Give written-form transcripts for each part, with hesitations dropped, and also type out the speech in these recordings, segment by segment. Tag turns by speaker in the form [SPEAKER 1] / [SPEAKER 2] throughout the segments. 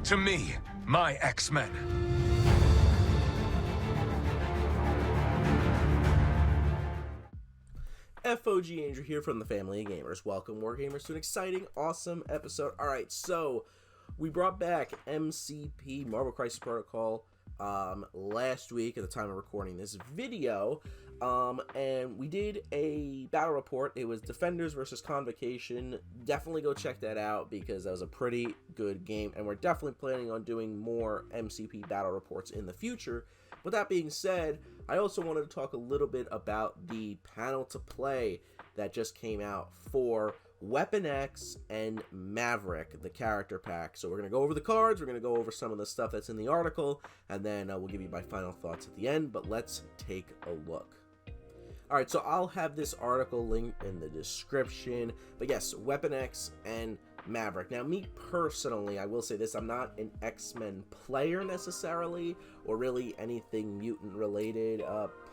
[SPEAKER 1] To me, my X-Men.
[SPEAKER 2] FOG Andrew here from the Family of Gamers. Welcome, Wargamers, to an exciting, awesome episode. Alright, so we brought back MCP, Marvel Crisis Protocol, last week at the time of recording this video, and we did a battle report. It was Defenders versus Convocation. Definitely go check that out because that was a pretty good game, and we're definitely planning on doing more MCP battle reports in the future. With that being said, I also wanted to talk a little bit about the panel to play that just came out for Weapon X and Maverick, the character pack. So we're going to go over the cards, we're going to go over some of the stuff that's in the article, and then we'll give you my final thoughts at the end, but let's take a look. Alright, so I'll have this article linked in the description, but yes, Weapon X and Maverick. Now, me personally, I will say this, I'm not an X-Men player necessarily, or really anything mutant related,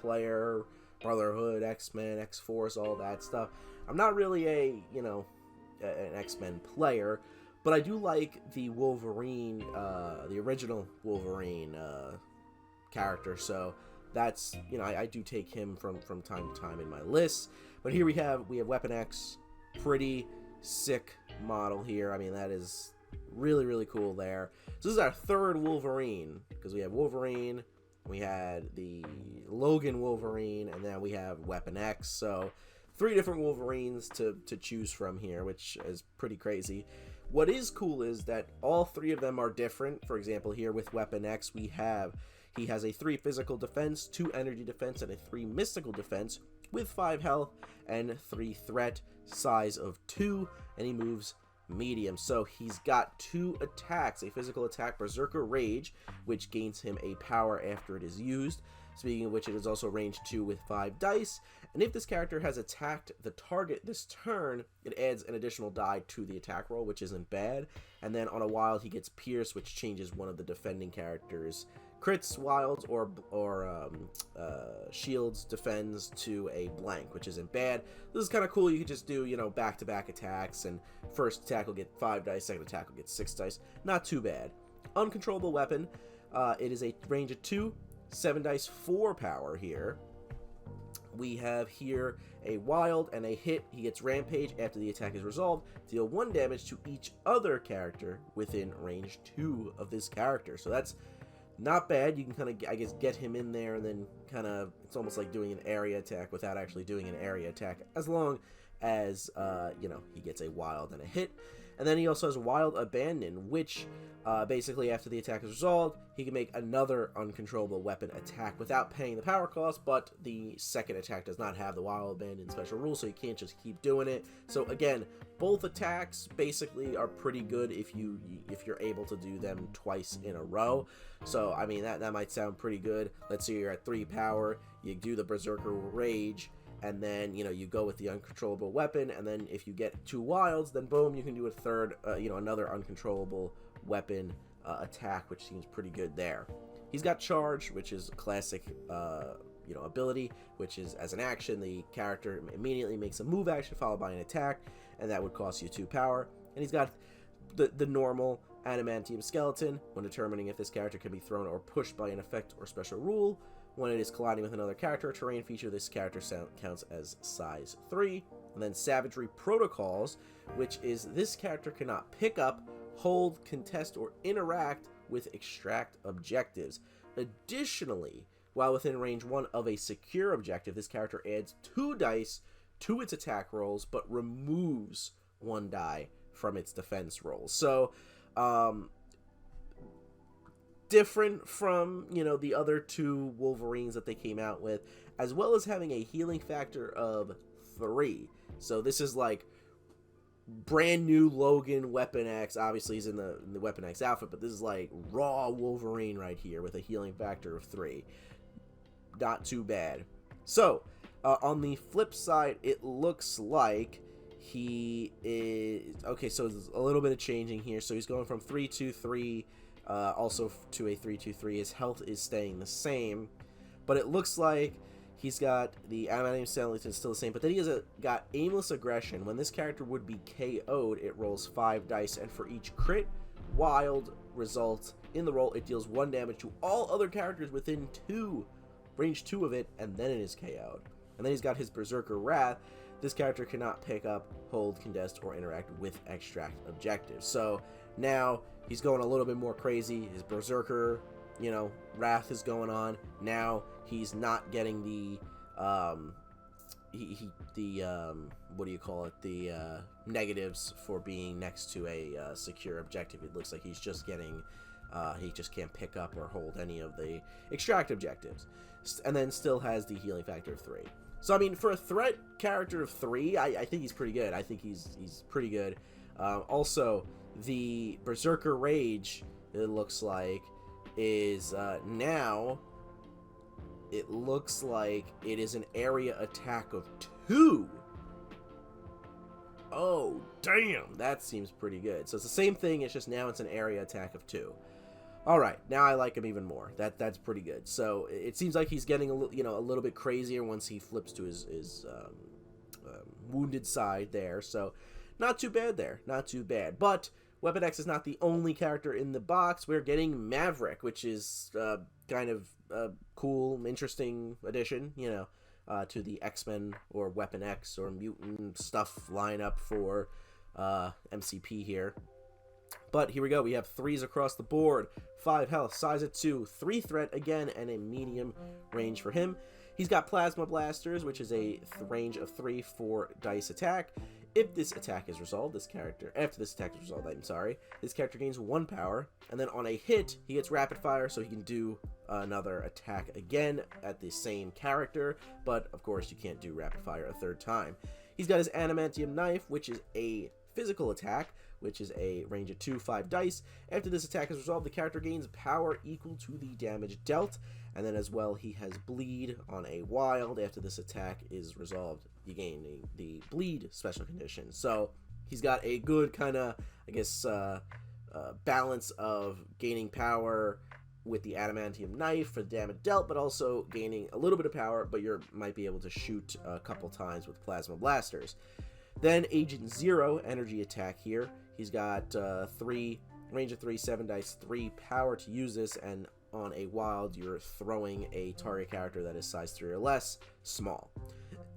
[SPEAKER 2] player, Brotherhood, X-Men, X-Force, all that stuff. I'm not really an X-Men player, but I do like the Wolverine, the original Wolverine character, so that's, I do take him from time to time in my list. But here we have Weapon X, pretty sick model here. I mean, that is really, really cool there. So this is our third Wolverine, because we have Wolverine, we had the Logan Wolverine, and then we have Weapon X. So 3 different Wolverines to choose from here, which is pretty crazy. What is cool is that all 3 of them are different. For example, here with Weapon X, he has a 3 physical defense, 2 energy defense, and a 3 mystical defense with 5 health and 3 threat, size of 2, and he moves medium. So he's got 2 attacks, a physical attack, Berserker Rage, which gains him a power after it is used. Speaking of which, it is also range 2 with 5 dice, and if this character has attacked the target this turn, it adds an additional die to the attack roll, which isn't bad. And then on a wild, he gets Pierce, which changes one of the defending characters' crits, wilds, or shields, defends to a blank, which isn't bad. This is kind of cool. You could just do, back-to-back attacks, and first attack will get 5 dice, second attack will get 6 dice. Not too bad. Uncontrollable weapon. It is a range of 2, 7 dice, 4 power here. We have here a wild and a hit. He gets Rampage after the attack is resolved. Deal 1 damage to each other character within range 2 of this character. So that's not bad. You can kind of, I guess, get him in there and then kind of, it's almost like doing an area attack without actually doing an area attack, as long as, he gets a wild and a hit. And then he also has Wild Abandon, which basically after the attack is resolved, he can make another uncontrollable weapon attack without paying the power cost, but the second attack does not have the Wild Abandon special rule, so you can't just keep doing it. So again, both attacks basically are pretty good if you're able to do them twice in a row. So I mean, that might sound pretty good. Let's say you're at 3 power, you do the Berserker Rage, and then, you go with the uncontrollable weapon, and then if you get 2 wilds, then boom, you can do a third, another uncontrollable weapon attack, which seems pretty good there. He's got Charge, which is a classic, ability, which is as an action, the character immediately makes a move action followed by an attack, and that would cost you 2 power. And he's got the normal Adamantium Skeleton. When determining if this character can be thrown or pushed by an effect or special rule, when it is colliding with another character or terrain feature, this character counts as size 3. And then Savagery Protocols, which is this character cannot pick up, hold, contest, or interact with extract objectives. Additionally, while within range 1 of a secure objective, this character adds 2 dice to its attack rolls, but removes 1 die from its defense rolls. So, different from, the other 2 Wolverines that they came out with, as well as having a healing factor of 3. So this is like brand new Logan Weapon X. Obviously he's in the Weapon X outfit, but this is like raw Wolverine right here with a healing factor of 3. Not too bad. So on the flip side, it looks like he is okay. So there's a little bit of changing here. So he's going from 3-2-3 also to a 3-2-3. His health is staying the same, but it looks like he's got the Adamantium Skeleton still the same, but then he has got Aimless Aggression. When this character would be KO'd, it rolls 5 dice, and for each crit, wild, result in the roll, it deals 1 damage to all other characters within range 2 of it, and then it is KO'd. And then he's got his Berserker Wrath. This character cannot pick up, hold, contest, or interact with extract objectives. So now he's going a little bit more crazy. His Berserker, Wrath is going on. Now he's not getting the what do you call it? The negatives for being next to a secure objective. It looks like he's just getting, he just can't pick up or hold any of the extract objectives, and then still has the healing factor of 3. So I mean, for a threat character of 3, I think he's pretty good. I think he's pretty good. Also, the Berserker Rage, it looks like, is now. It looks like it is an area attack of 2. Oh, damn. That seems pretty good. So it's the same thing. It's just now it's an area attack of 2. All right. Now I like him even more. That's pretty good. So it seems like he's getting a little bit crazier once he flips to his wounded side there. So not too bad there. Not too bad. But Weapon X is not the only character in the box. We're getting Maverick, which is kind of a cool, interesting addition, to the X-Men or Weapon X or mutant stuff lineup for MCP here. But here we go. We have 3s across the board. 5 health, size of 2, 3 threat again, and a medium range for him. He's got Plasma Blasters, which is a range of 3 for dice attack. If this attack is resolved, this character gains 1 power, and then on a hit, he gets rapid fire, so he can do another attack again at the same character, but of course you can't do rapid fire a 3rd time. He's got his Adamantium Knife, which is a physical attack, which is a range of 2, 5 dice. After this attack is resolved, the character gains power equal to the damage dealt, and then as well he has Bleed on a Wild. After this attack is resolved, you gain the Bleed special condition. So he's got a good kind of, balance of gaining power with the Adamantium Knife for the damage dealt, but also gaining a little bit of power, but you might be able to shoot a couple times with Plasma Blasters. Then Agent Zero, energy attack here. He's got 3, range of 3, 7 dice, 3 power to use this, and on a Wild, you're throwing a target character that is size 3 or less, small.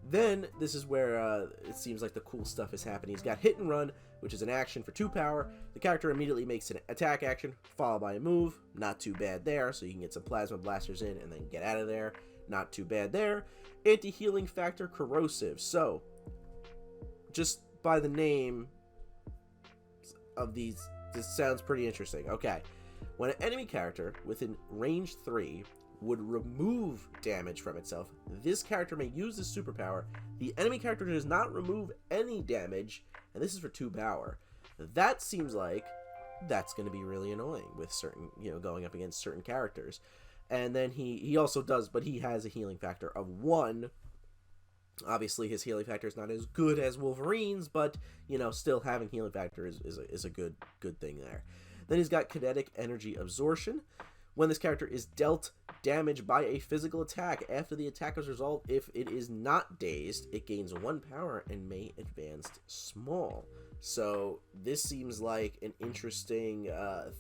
[SPEAKER 2] Then, this is where it seems like the cool stuff is happening. He's got Hit and Run, which is an action for 2 power. The character immediately makes an attack action, followed by a move. Not too bad there, so you can get some Plasma Blasters in and then get out of there. Not too bad there. Anti-healing factor, Corrosive. So, just by the name of these, this sounds pretty interesting. Okay. When an enemy character within range 3 would remove damage from itself, this character may use this superpower. The enemy character does not remove any damage, and this is for 2 power. That seems like that's going to be really annoying with certain, going up against certain characters. And then he also does, but he has a healing factor of 1. Obviously, his healing factor is not as good as Wolverine's, but, still having healing factor is a good thing there. Then he's got Kinetic Energy Absorption. When this character is dealt damage by a physical attack, after the attack is resolved, if it is not dazed, it gains 1 power and may advance small. So this seems like an interesting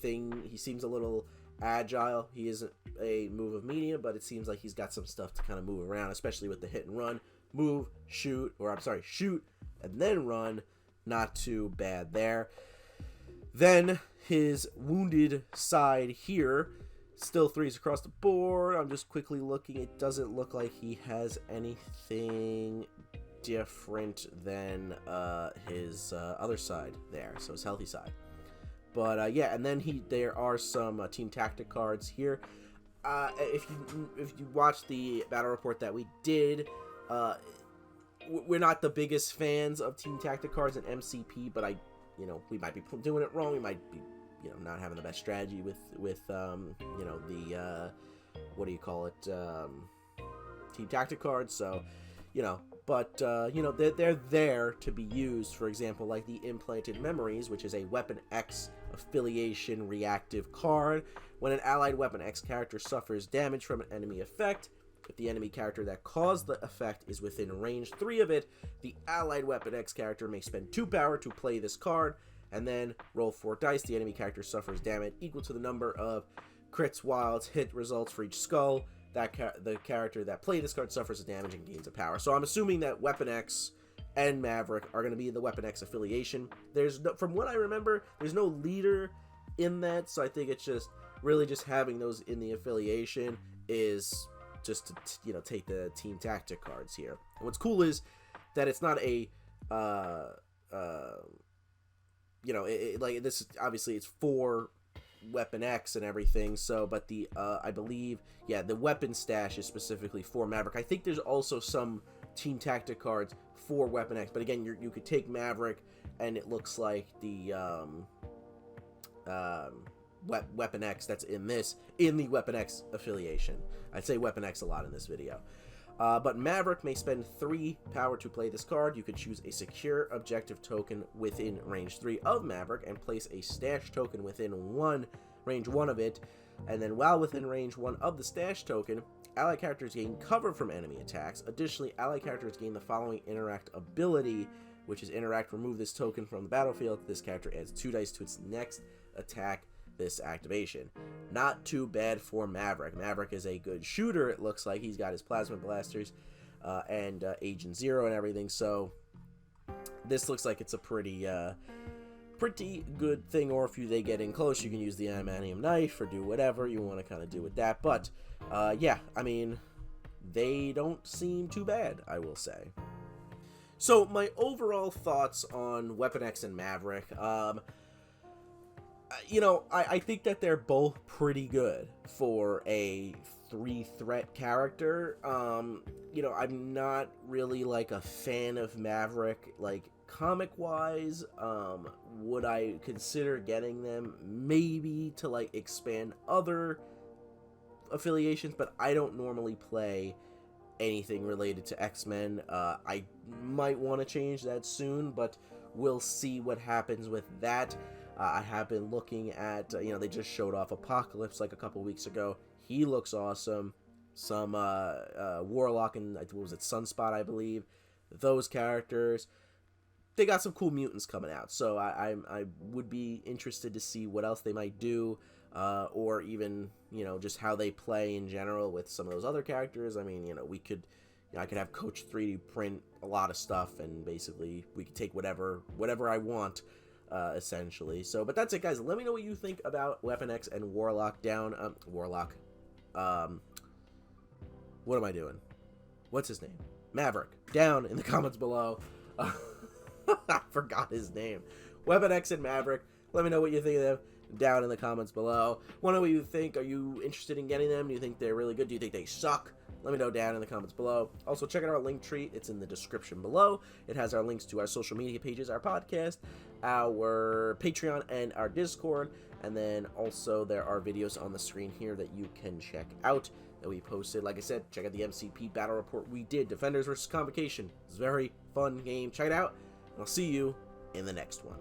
[SPEAKER 2] thing. He seems a little agile. He isn't a move of medium, but it seems like he's got some stuff to kind of move around, especially with the hit and run. Move, shoot, shoot, and then run. Not too bad there. Then his wounded side here, still 3s across the board. I'm just quickly looking. It doesn't look like he has anything different than his other side there, so his healthy side. But yeah, and then there are some team tactic cards here. If you watch the battle report that we did, we're not the biggest fans of team tactic cards in MCP, but we might be doing it wrong. We might be, not having the best strategy with the what do you call it, team tactic cards. So, but they're there to be used. For example, like the Implanted Memories, which is a Weapon X affiliation reactive card. When an allied Weapon X character suffers damage from an enemy effect, if the enemy character that caused the effect is within range 3 of it, the allied Weapon X character may spend 2 power to play this card. and then roll 4 dice. The enemy character suffers damage equal to the number of crits, wilds, hit results for each skull. The character that played this card suffers damage and gains a power. So I'm assuming that Weapon X and Maverick are going to be in the Weapon X affiliation. From what I remember, there's no leader in that, so I think it's just really just having those in the affiliation is just to take the team tactic cards here. And what's cool is that it's not a like this is obviously it's for Weapon X and everything, so but the I believe the weapon stash is specifically for Maverick. I think there's also some team tactic cards for Weapon X, but again, you could take Maverick and it looks like the Weapon X that's in the Weapon X affiliation. I'd say Weapon X a lot in this video. But Maverick may spend 3 power to play this card. You could choose a secure objective token within range 3 of Maverick and place a stash token within range 1 of it. And then while within range 1 of the stash token, allied characters gain cover from enemy attacks. Additionally, allied characters gain the following interact ability, which is interact, remove this token from the battlefield. This character adds 2 dice to its next attack this activation. Not too bad for Maverick. Maverick is a good shooter. It looks like he's got his plasma blasters and Agent Zero and everything, so this looks like it's a pretty good thing. Or if they get in close, you can use the adamantium knife or do whatever you want to kind of do with that. But yeah, I mean, they don't seem too bad, I will say. So my overall thoughts on Weapon X and Maverick, I think that they're both pretty good for a 3-threat character. I'm not really like a fan of Maverick, like comic-wise. Would I consider getting them? Maybe to like expand other affiliations, but I don't normally play anything related to X-Men. I might want to change that soon, but we'll see what happens with that. I have been looking at, they just showed off Apocalypse like a couple weeks ago. He looks awesome. Some Warlock and, what was it, Sunspot, I believe. Those characters. They got some cool mutants coming out. So I would be interested to see what else they might do. Or even, just how they play in general with some of those other characters. I mean, I could have Coach 3D print a lot of stuff, and basically we could take whatever I want. Essentially. So, but that's it, guys. Let me know what you think about Weapon X and Warlock down. Warlock. What am I doing? What's his name? Maverick. Down in the comments below. I forgot his name. Weapon X and Maverick. Let me know what you think of them down in the comments below. Want to know what you think. Are you interested in getting them? Do you think they're really good? Do you think they suck? Let me know down in the comments below. Also, check out our link tree. It's in the description below. It has our links to our social media pages, our podcast, our Patreon, and our Discord. And then also there are videos on the screen here that you can check out that we posted. Like I said, check out the MCP battle report we did. Defenders versus Convocation. It's a very fun game. Check it out. And I'll see you in the next one.